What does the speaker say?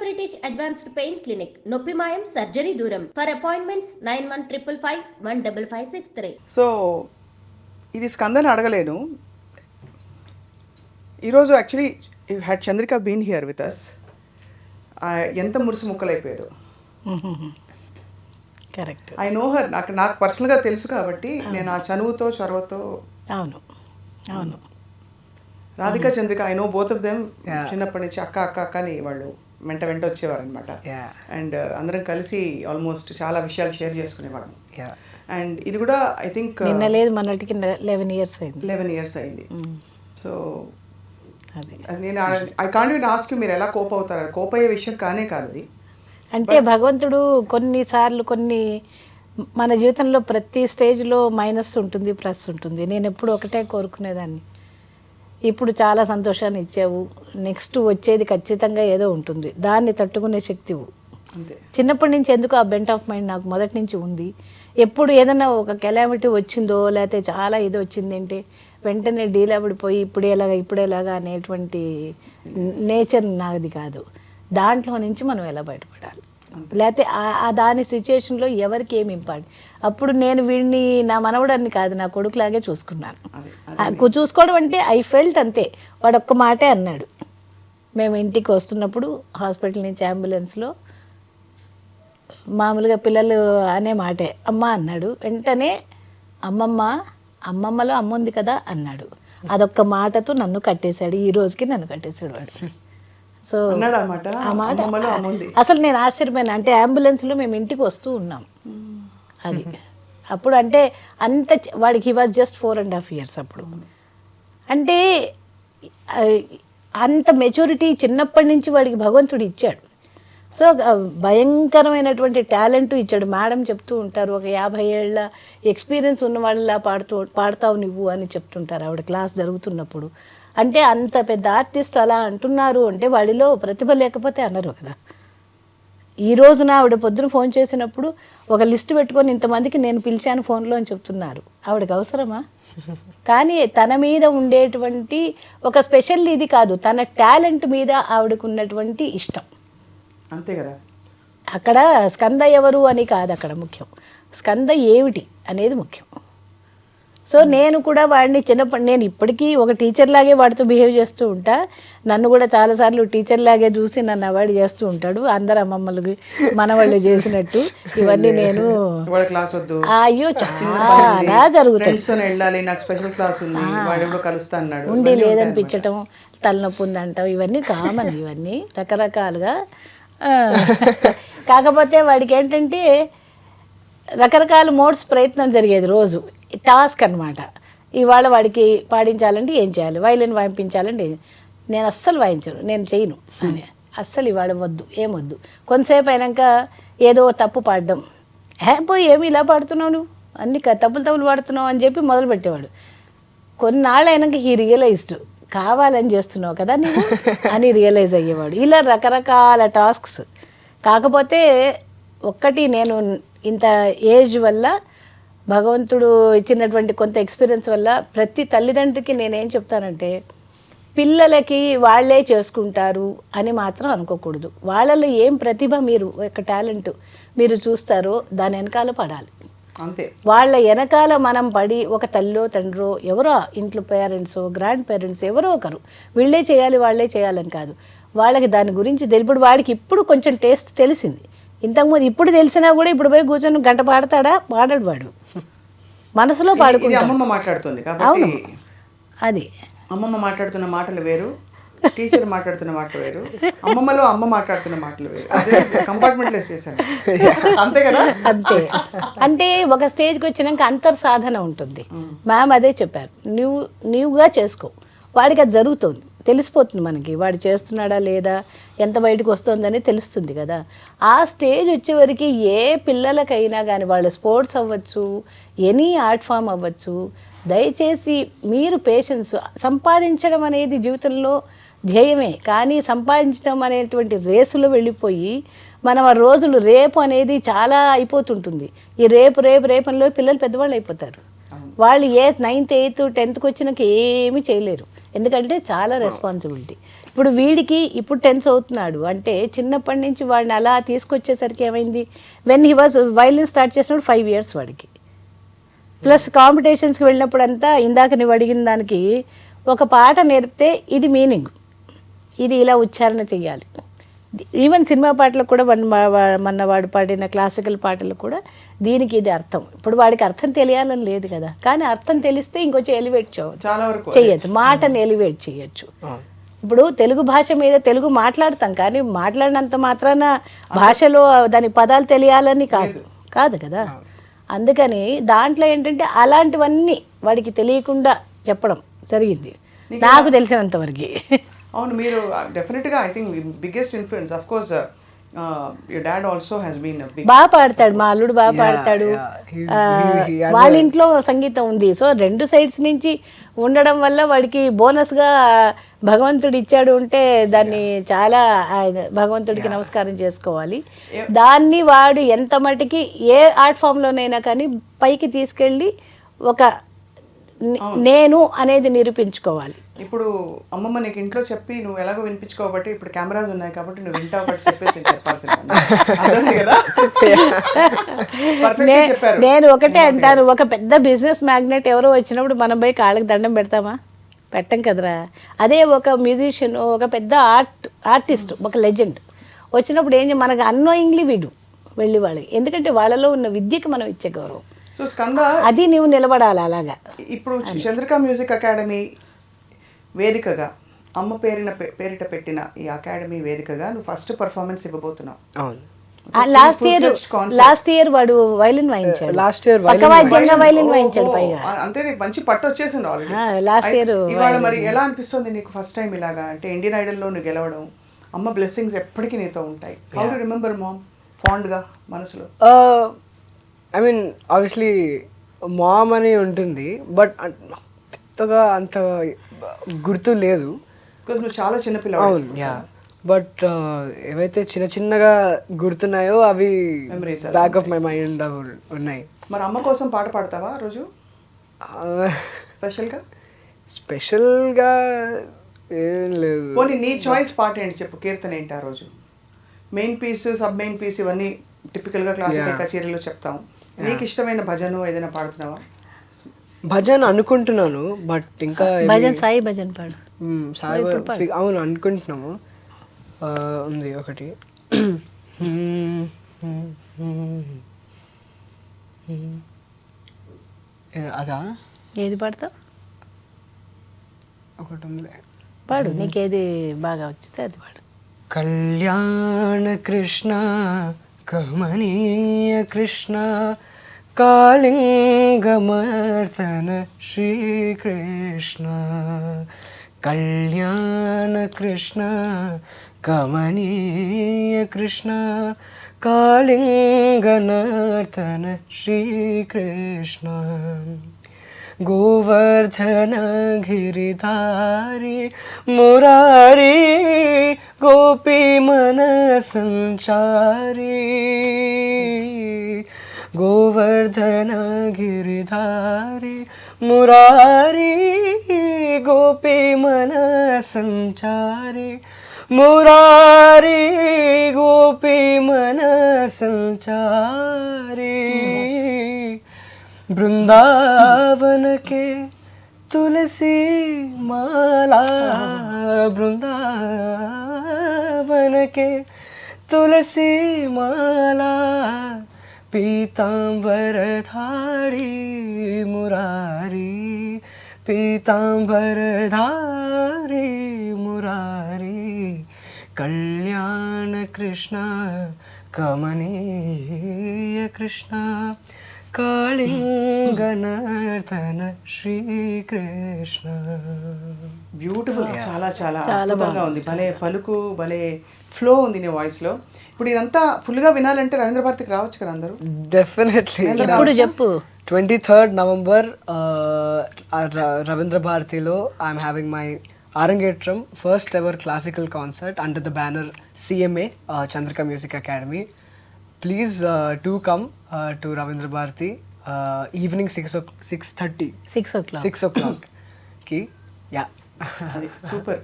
British advanced pain clinic, నొప్పి మాయం, surgery దూరం. For appointments 9155515563. సో ఇది స్కందని అడగలేను. ఈరోజు actually had Chandrika been here with us, ఎంత మురుసు ముక్కలైపోయారు. కరెక్ట్. ఐ నో హర్, నాకు పర్సనల్గా తెలుసు కాబట్టి నేను ఆ చనువుతో చొరవతో. అవును అవును. Radhika Chandrika I know both of them. చిన్నప్పటి నుంచి అక్క అక్క అక్క అని వాళ్ళు వెంట వచ్చేవారు అనమాట. అండ్ అందరం కలిసి ఆల్మోస్ట్ చాలా విషయాలు షేర్ చేసుకునేవాళ్ళం. అండ్ ఇది కూడా ఐ థింక్ లేదు మనకి 11 years అయింది. 11 years అయింది. సో నేను I can't even ask you మీరు ఎలా కోప్ అవుతారు, కోప్ అయ్యే విషయం కానే కాదు అది. అంటే భగవంతుడు కొన్నిసార్లు కొన్ని మన జీవితంలో ప్రతి స్టేజ్లో మైనస్ ఉంటుంది, ప్లస్ ఉంటుంది. నేను ఎప్పుడు ఒకటే కోరుకునేదాన్ని, ఇప్పుడు చాలా సంతోషాన్ని ఇచ్చావు, నెక్స్ట్ వచ్చేది ఖచ్చితంగా ఏదో ఉంటుంది, దాన్ని తట్టుకునే శక్తి. చిన్నప్పటి నుంచి ఎందుకు ఆ బెంట్ ఆఫ్ మైండ్ నాకు మొదటి నుంచి ఉంది. ఎప్పుడు ఏదైనా ఒక కెలామిటీ వచ్చిందో లేకపోతే చాలా ఇది వచ్చింది అంటే వెంటనే డీలబడిపోయి ఇప్పుడేలాగా అనేటువంటి నేచర్ నాది కాదు. దాంట్లో నుంచి మనం ఎలా బయటపడాలి, లేకపోతే దాని సిచ్యుయేషన్లో ఎవరికి ఏమి ఇంపార్టెంట్. అప్పుడు నేను వీడిని నా మనవడాన్ని కాదు నా కొడుకులాగే చూసుకున్నాను. చూసుకోవడం అంటే ఐ ఫెల్ట్ అంతే. వాడు ఒక్క మాటే అన్నాడు, మేము ఇంటికి వస్తున్నప్పుడు హాస్పిటల్ నుంచి అంబులెన్స్లో మామూలుగా పిల్లలు అనే మాటే అమ్మ అన్నాడు. వెంటనే అమ్మమ్మలో అమ్మ ఉంది కదా అన్నాడు. అదొక్క మాటతో నన్ను కట్టేశాడు. ఈ రోజుకి నన్ను కట్టేశాడు వాడు. సో ఆ మాట అసలు నేను ఆశ్చర్యపోయాను. అంటే అంబులెన్స్లో మేము ఇంటికి వస్తూ ఉన్నాం అది. అప్పుడు అంటే అంత వాడికి హీ వాజ్ జస్ట్ 4.5 years అప్పుడు. అంటే అంత మెచ్యూరిటీ చిన్నప్పటి నుంచి వాడికి భగవంతుడు ఇచ్చాడు. సో భయంకరమైనటువంటి టాలెంట్ ఇచ్చాడు. మేడం చెప్తూ ఉంటారు, ఒక 50 ఏళ్ళ ఎక్స్పీరియన్స్ ఉన్న వాళ్ళలా పాడతావు నువ్వు అని చెప్తుంటారు ఆవిడ క్లాస్ జరుగుతున్నప్పుడు. అంటే అంత పెద్ద ఆర్టిస్ట్ అలా అంటున్నారు అంటే వాడిలో ప్రతిభ లేకపోతే అన్నారు కదా. ఈ రోజున ఆవిడ పొద్దున ఫోన్ చేసినప్పుడు ఒక లిస్ట్ పెట్టుకొని ఇంతమందికి నేను పిలిచాను ఫోన్లో అని చెప్తున్నారు. ఆవిడకి అవసరమా? కానీ తన మీద ఉండేటువంటి ఒక స్పెషల్ ఇది కాదు, తన టాలెంట్ మీద ఆవిడకు ఉన్నటువంటి ఇష్టం అంతే కదా. అక్కడ స్కంద ఎవరు అని కాదు అక్కడ ముఖ్యం, స్కంద ఏమిటి అనేది ముఖ్యం. సో నేను కూడా వాడిని చిన్నప్పటి నేను ఇప్పటికీ ఒక టీచర్ లాగే వాడితో బిహేవ్ చేస్తూ ఉంటా. నన్ను కూడా చాలాసార్లు టీచర్ లాగే చూసి నన్ను అవాయిడ్ చేస్తూ ఉంటాడు. అందరు అమ్మమ్మలకి మనవాళ్ళు చేసినట్టు ఇవన్నీ నేను అయ్యో చాలా జరుగుతుంది. ఉండి లేదనిపించటం, తలనొప్పి ఉందంటాం, ఇవన్నీ కామన్. ఇవన్నీ రకరకాలుగా. కాకపోతే వాడికి ఏంటంటే రకరకాల మోడ్స్ ప్రయత్నం జరిగేది రోజు టాస్క్ అనమాట. ఇవాళ వాడికి పాడించాలంటే ఏం చేయాలి, వైలిన్ వాయించాలంటే నేను అస్సలు వాయించను, నేను చేయను అని అస్సలు ఇవాళ వద్దు, ఏమొద్దు. కొంతసేపు అయినాక ఏదో తప్పు పాడడం, పోయి ఏమి ఇలా పాడుతున్నావు నువ్వు, అన్ని తప్పులు పాడుతున్నావు అని చెప్పి మొదలుపెట్టేవాడు. కొన్నాళ్ళు అయినాక హీ రియలైజ్డ్ కావాలని చేస్తున్నావు కదా నువ్వు అని రియలైజ్ అయ్యేవాడు. ఇలా రకరకాల టాస్క్స్. కాకపోతే ఒక్కటి, నేను ఇంత ఏజ్ వల్ల భగవంతుడు ఇచ్చినటువంటి కొంత ఎక్స్పీరియన్స్ వల్ల ప్రతి తల్లిదండ్రికి నేనేం చెప్తానంటే, పిల్లలకి వాళ్ళే చేసుకుంటారు అని మాత్రం అనుకోకూడదు. వాళ్ళలో ఏం ప్రతిభ, మీరు ఒక టాలెంట్ మీరు చూస్తారో దాని వెనకాల పడాలి అంతే. వాళ్ళ వెనకాల మనం పడి, ఒక తల్లో తండ్రో ఎవరో ఇంట్లో పేరెంట్స్ గ్రాండ్ పేరెంట్స్ ఎవరో ఒకరు వీళ్ళే చేయాలి వాళ్ళే చేయాలని కాదు, వాళ్ళకి దాని గురించి తెలుపుడు. వాడికి ఇప్పుడు కొంచెం టేస్ట్ తెలిసింది, ఇంతకుముందు ఇప్పుడు తెలిసినా కూడా ఇప్పుడు పోయి కూర్చొని గంట పాడతాడా? పాడాడు వాడు, మనసులో పాడుకుంటాడు. అమ్మమ్మ మాట్లాడుతుంది కాబట్టి అది అమ్మమ్మ మాట్లాడుతున్న మాటలు వేరు, టీచర్ మాట్లాడుతున్న మాటలు వేరు, అమ్మమ్మలో అమ్మ మాట్లాడుతున్న మాటలు వేరు. కంపార్ట్మెంట్లెస్ చేశాను అంతే కదా. అంతే. అంటే ఒక స్టేజ్కి వచ్చినాక అంతర్సాధన ఉంటుంది. మ్యామ్ అదే చెప్పారు, నీవుగా చేసుకో. వాడికి అది జరుగుతుంది, తెలిసిపోతుంది మనకి, వాడు చేస్తున్నాడా లేదా, ఎంత బయటకు వస్తుందని తెలుస్తుంది కదా. ఆ స్టేజ్ వచ్చేవరకు ఏ పిల్లలకైనా కానీ, వాళ్ళు స్పోర్ట్స్ అవ్వచ్చు, ఎనీ ఆర్ట్ ఫామ్ అవ్వచ్చు, దయచేసి మీరు పేషెన్స్. సంపాదించడం అనేది జీవితంలో ధ్యేయమే, కానీ సంపాదించడం అనేటువంటి రేసులో వెళ్ళిపోయి మనం ఆ రోజులు రేపు అనేది చాలా అయిపోతుంటుంది. ఈ రేపంలో పిల్లలు పెద్దవాళ్ళు అయిపోతారు. వాళ్ళు 9th 8th 10th వచ్చినాక ఏమీ చేయలేరు, ఎందుకంటే చాలా రెస్పాన్సిబిలిటీ. ఇప్పుడు వీడికి ఇప్పుడు 10th అవుతున్నాడు అంటే చిన్నప్పటి నుంచి వాడిని అలా తీసుకొచ్చేసరికి ఏమైంది, when he was violin start చేసినప్పుడు 5 years వాడికి. ప్లస్ కాంపిటీషన్స్కి వెళ్ళినప్పుడు అంతా ఇందాక నువ్వు అడిగిన దానికి ఒక పాట నేర్పితే ఇది మీనింగ్, ఇది ఇలా ఉచ్చారణ చెయ్యాలి. ఈవెన్ సినిమా పాటలకు కూడా మొన్న వాడు పాడిన క్లాసికల్ పాటలకు కూడా దీనికి ఇది అర్థం. ఇప్పుడు వాడికి అర్థం తెలియాలని లేదు కదా, కానీ అర్థం తెలిస్తే ఇంకొంచెం ఎలివేట్ చేయొచ్చు, మాటని ఎలివేట్ చేయొచ్చు. ఇప్పుడు తెలుగు భాష మీద తెలుగు మాట్లాడతాం, కానీ మాట్లాడినంత మాత్రాన భాషలో దాని పదాలు తెలియాలని కాదు కదా. అందుకని దాంట్లో ఏంటంటే అలాంటివన్నీ వాడికి తెలియకుండా చెప్పడం జరిగింది నాకు తెలిసినంతవరకు. అవును, మీరు డెఫినెట్గా I think biggest influence of course your dad also has been బాగా పాడతాడు, మా అల్లుడు బాగా పాడతాడు. వాళ్ళ ఇంట్లో సంగీతం ఉంది. సో 2 sides నుంచి ఉండడం వల్ల వాడికి బోనస్గా భగవంతుడు ఇచ్చాడు అంటే దాన్ని చాలా భగవంతుడికి నమస్కారం చేసుకోవాలి. దాన్ని వాడు ఎంత మటుకి ఏ ఆర్ట్ ఫామ్లోనైనా కానీ పైకి తీసుకెళ్ళి ఒక నేను అనేది నిరూపించుకోవాలి. ఇప్పుడు అమ్మమ్మ నీకు ఇంట్లో చెప్పి నువ్వు ఎలాగో వినిపించుకోబట్టి ఇప్పుడు కెమెరాస్ ఉన్నాయి కాబట్టి నువ్వు వింటావు బట్టి చెప్పేసి నేను ఒకటే అంటాను, ఒక పెద్ద బిజినెస్ మ్యాగ్నెట్ ఎవరో వచ్చినప్పుడు మనం పోయి కాళ్ళకి దండం పెడతామా? పెట్టం కదరా. అదే ఒక మ్యూజిషియన్, ఒక పెద్ద ఆర్టిస్ట్, ఒక లెజెండ్ వచ్చినప్పుడు మనకు అన్నోయింగ్లీ వెళ్ళి వాళ్ళకి, ఎందుకంటే వాళ్ళలో ఉన్న విద్యకి మనం ఇచ్చే గౌరవం. సో స్కంద, అది నువ్వు నిలబడాలి అలాగా. ఇప్పుడు చంద్రిక మ్యూజిక్ అకాడమీ వేదికగా అమ్మ పేరిట పెట్టిన ఈ అకాడమీ వేదికగా నువ్వు ఫస్ట్ పర్ఫార్మెన్స్ ఇవ్వబోతున్నావు. అవును, లాస్ట్ ఇయర్ వాడు వైలిన్ వాయించాడు. లాస్ట్ ఇయర్ పక్కవాద్యంగా వైలిన్ వాయించాడు పైగా. అంటే నీకు మంచి పట్టు వచ్చేసింది ఆల్రెడీ. లాస్ట్ ఇయర్ ఇవాళ మరి ఎలా అనిపిస్తుంది నీకు ఫస్ట్ టైం ఇలాగా అంటే ఇండియన్ ఐడల్లో నువ్వు గెలవడం? అమ్మ బ్లెస్సింగ్స్ ఎప్పటికీ నీతో ఉంటాయి. హౌ డు రిమెంబర్ మామ్ ఫాండ్గా మనసులో? ఐ మీన్ ఆబ్వియస్లీ మామ్ అని ఉంటుంది, బట్ పెద్దగా అంత గుర్తు లేదు. నువ్వు చాలా చిన్నపిల్ల. అవును, యా. బట్ ఏవైతే చిన్నగా గుర్తున్నాయో అవి బ్యాక్ ఆఫ్ మై మైండ్ ఉన్నాయి. మరి అమ్మ కోసం పాట పాడతావా రోజు స్పెషల్గా ఏం లేదు. పోనీ నీ చాయిస్ పాట ఏంటి చెప్పు, కీర్తన ఏంటి ఆ రోజు? Main piece, sub main piece ఇవన్నీ టిపికల్గా క్లాసికల్ కచేరీలో చెప్తాం. నీకు ఇష్టమైన భజన ఏదైనా పాడుతున్నావా? భజన్ అనుకుంటున్నాను, బట్ ఇంకా సాయి భజన్ పాడు. అవును అనుకుంటున్నాము. ఉంది ఒకటి. అదా? ఏది పాడతావు? ఒకటి ఉంది, పాడు. నీకేది బాగా వచ్చితే అది పాడు. కళ్యాణ కృష్ణ కమనీయ కృష్ణ కాళింగమర్తన శ్రీకృష్ణ. కళ్యాణ కృష్ణ కమనీయ కృష్ణ కాళింగనర్తన శ్రీకృష్ణ. గోవర్ధన గిరిధారి మురారి గోపీ మన సంచారి. గోవర్ధన గిరిధారి మురారి గోపీ మన సంచారి. మురారి గోపీ మన సంచారి. बृंदावन के तुलसी माला. बृंदावन के तुलसी माला पीतांबरधारी मुरारी. पीतांबरधारी मुरारी. कल्याण कृष्ण कमनीय कृष्ण కాళింగనర్తన శ్రీకృష్ణ. బ్యూటిఫుల్, చాలా చాలా అద్భుతంగా ఉంది. భలే పలుకు, భలే ఫ్లో ఉంది నీ వాయిస్లో. ఇప్పుడు ఇదంతా ఫుల్గా వినాలంటే రవీంద్ర భారతికి రావచ్చు కదా అందరూ? డెఫినెట్లీ. ఎప్పుడు చెప్పు? 23rd November రవీంద్ర భారతిలో I'm having my Arangetram, first ever classical concert under the banner CMA, Chandrika Music Academy. Please do come to Ravindra Bharati evening 6:30. 6 o'clock. 6 o'clock. Okay, yeah. Super.